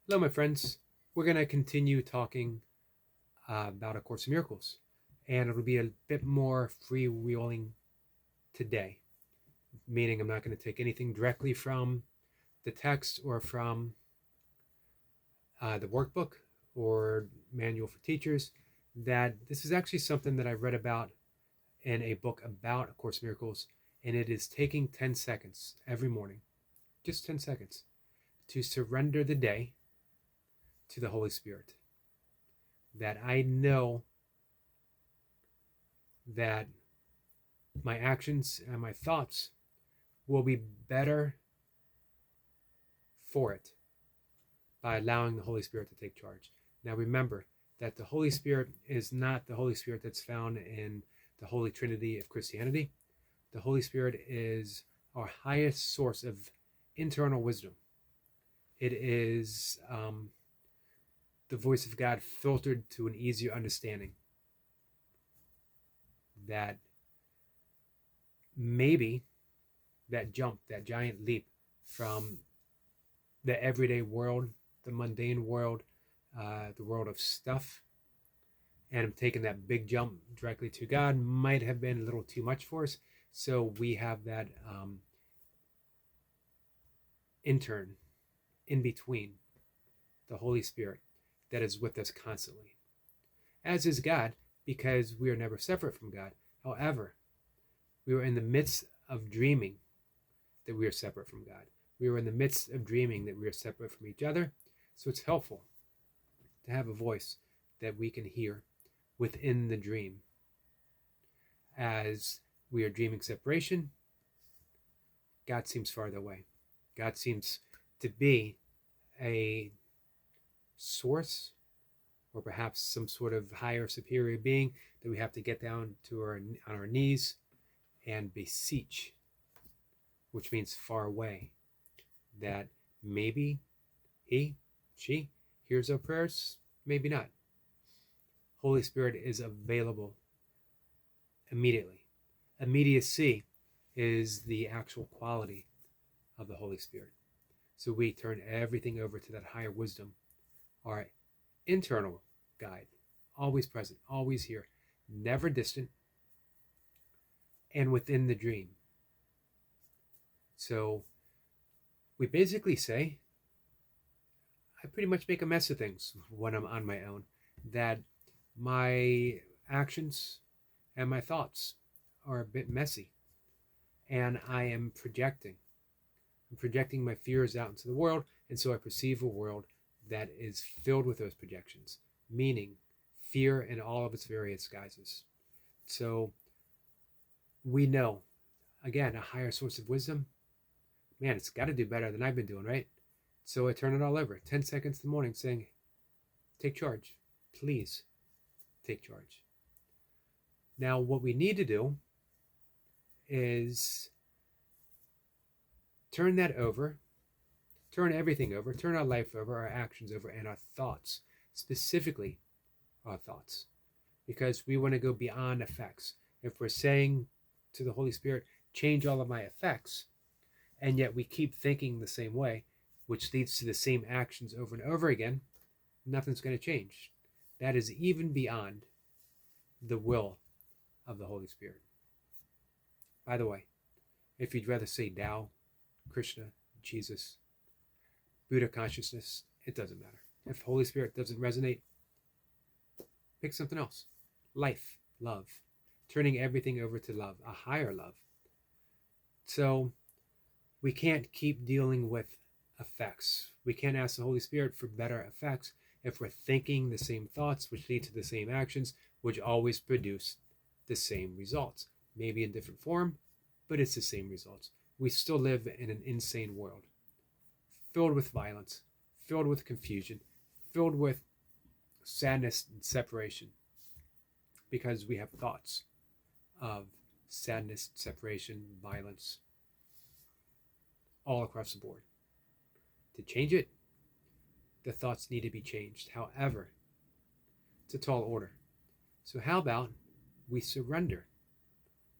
Hello, my friends. We're going to continue talking about A Course in Miracles, and it'll be a bit more freewheeling today, meaning I'm not going to take anything directly from the text or from the workbook or manual for teachers. That this is actually something that I read about in a book about A Course in Miracles, and it is taking 10 seconds every morning, just 10 seconds, to surrender the day to the Holy Spirit. That I know that my actions and my thoughts will be better for it by allowing the Holy Spirit to take charge. Now remember that the Holy Spirit is not the Holy Spirit that's found in the Holy Trinity of Christianity. The Holy Spirit is our highest source of internal wisdom. It is the voice of God filtered to an easier understanding. That maybe that jump, that giant leap from the everyday world, the mundane world, the world of stuff, and taking that big jump directly to God might have been a little too much for us. So we have that intern in between, the Holy Spirit, that is with us constantly, as is God, because we are never separate from God. However, we are in the midst of dreaming that we are separate from God. We are in the midst of dreaming that we are separate from each other. So it's helpful to have a voice that we can hear within the dream. As we are dreaming separation, God seems farther away. God seems to be a source, or perhaps some sort of higher superior being that we have to get down to on our knees and beseech, which means far away. That maybe she hears our prayers, maybe not. Holy Spirit is available immediately. Immediacy is the actual quality of the Holy Spirit. So we turn everything over to that higher wisdom, our internal guide, always present, always here, never distant, and within the dream. So we basically say, I pretty much make a mess of things when I'm on my own, that my actions and my thoughts are a bit messy, and I am projecting. I'm projecting my fears out into the world, and so I perceive a world that is filled with those projections, meaning fear in all of its various guises. So we know, again, a higher source of wisdom, man, it's got to do better than I've been doing, right? So I turn it all over. 10 seconds in the morning saying, take charge. Please take charge. Now, what we need to do is turn that over, turn everything over, turn our life over, our actions over, and our thoughts, specifically our thoughts, because we want to go beyond effects. If we're saying to the Holy Spirit, change all of my effects, and yet we keep thinking the same way, which leads to the same actions over and over again, nothing's going to change. That is even beyond the will of the Holy Spirit. By the way, if you'd rather say Tao, Krishna, Jesus, Buddha consciousness, it doesn't matter. If Holy Spirit doesn't resonate, pick something else. Life, love, turning everything over to love, a higher love. So we can't keep dealing with effects. We can't ask the Holy Spirit for better effects if we're thinking the same thoughts, which lead to the same actions, which always produce the same results. Maybe in different form, but it's the same results. We still live in an insane world, filled with violence, filled with confusion, filled with sadness and separation, because we have thoughts of sadness, separation, violence, all across the board. To change it, the thoughts need to be changed. However, it's a tall order. So how about we surrender?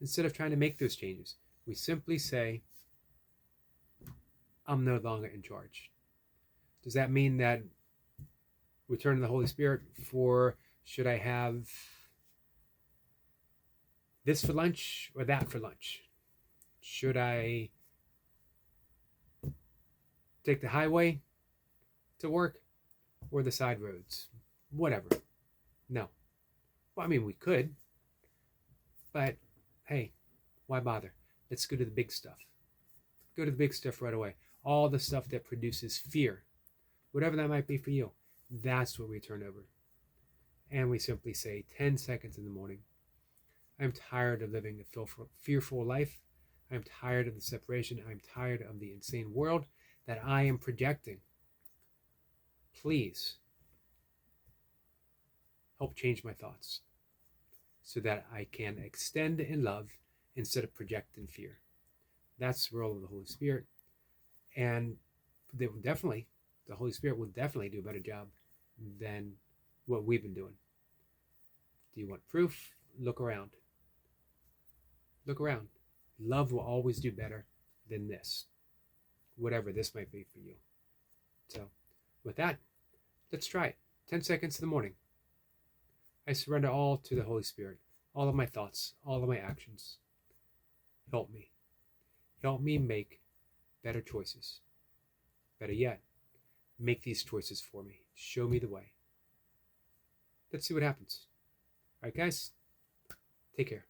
Instead of trying to make those changes, we simply say, I'm no longer in charge. Does that mean that We turn to the Holy Spirit for, should I have this for lunch or that for lunch? Should I take the highway to work or the side roads? Whatever. No. Well, I mean, we could, but hey, why bother? Let's go to the big stuff. Go to the big stuff right away. All the stuff that produces fear, whatever that might be for you, that's what we turn over. And we simply say 10 seconds in the morning, I'm tired of living a fearful life. I'm tired of the separation. I'm tired of the insane world that I am projecting. Please help change my thoughts so that I can extend in love instead of project in fear. That's the role of the Holy Spirit. And they will definitely, the Holy Spirit will definitely do a better job than what we've been doing. Do you want proof? Look around. Look around. Love will always do better than this, whatever this might be for you. So with that, let's try it. 10 seconds in the morning. I surrender all to the Holy Spirit, all of my thoughts, all of my actions. Help me. Help me make better choices. Better yet, make these choices for me. Show me the way. Let's see what happens. All right, guys, take care.